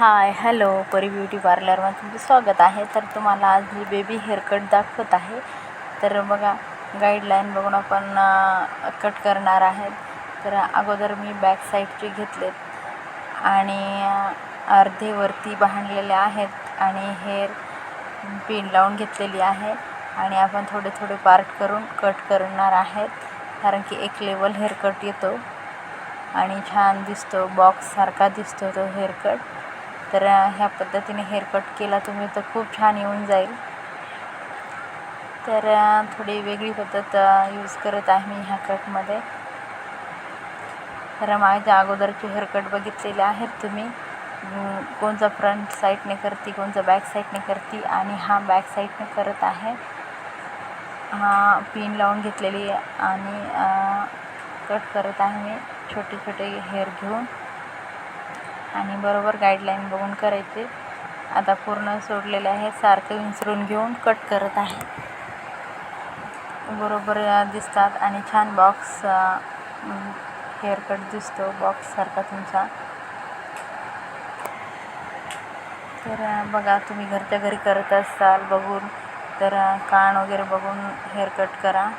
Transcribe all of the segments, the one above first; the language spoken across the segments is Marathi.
हाय हॅलो परी ब्युटी पार्लरमध्ये तुमचं स्वागत आहे. तर तुम्हाला आज मी बेबी हेअरकट दाखवत आहे. तर बघा, गाईडलाईन बघून आपण कट करणार आहेत. तर अगोदर मी बॅक साईडचे घेतलेत आणि अर्धे वरती बांधलेले आहेत आणि हेअर पिन लावून घेतलेली आहे आणि आपण थोडे थोडे पार्ट करून कट करणार आहेत, कारण की एक लेवल हेअरकट येतो आणि छान दिसतो, बॉक्ससारखा दिसतो तो हेअरकट. तर ह्या पद्धतीने हेअरकट केला तुम्ही तर खूप छान येऊन जाईल. तर थोडी वेगळी पद्धत यूज करत आहे मी ह्या कटमध्ये. तर माझ्या अगोदरचे हेअरकट बघितलेले आहेत तुम्ही, कोणचा फ्रंट साईडने करते, कोणचा बॅक साईडने करते आणि हा बॅक साईडने करत आहे. हा पिन लावून घेतलेली आणि कट करत आहे मी छोटे छोटे हेअर घेऊन आणि बरोबर गाईडलाईन बघून करायचे. आता पूर्ण सोडलेले आहे, सारखं विंचरून घेऊन कट करत आहे. बरोबर दिसतात आणि छान बॉक्स हेअरकट दिसतो, बॉक्ससारखा तुमचा. तर बघा, तुम्ही घरच्या घरी करत असाल बघून, तर कान वगैरे बघून हेअरकट करा,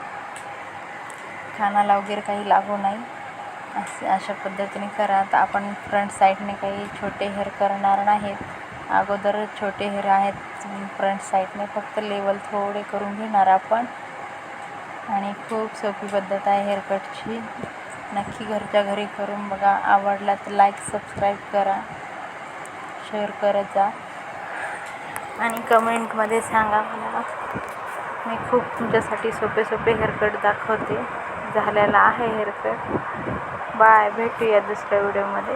कानाला वगैरे काही लागू नाही, अशा पद्धतीने करा. तर आपण फ्रंट साईडने काही छोटे हेअर करणार नाहीत. अगोदर छोटे हेअर आहेत फ्रंट साईडने, फक्त लेवल थोडे करून घेणार आपण. आणि खूप सोपी पद्धत आहे हेअरकटची. नक्की घरच्या घरी करून बघा. आवडला तर लाईक सबस्क्राईब करा, शेअर करत जा आणि कमेंटमध्ये सांगा मला. मी खूप तुमच्यासाठी सोपे सोपे हेअरकट दाखवते. झालेला आहे हेअरकट. बाय, भेटूया दुसऱ्या व्हिडिओमध्ये.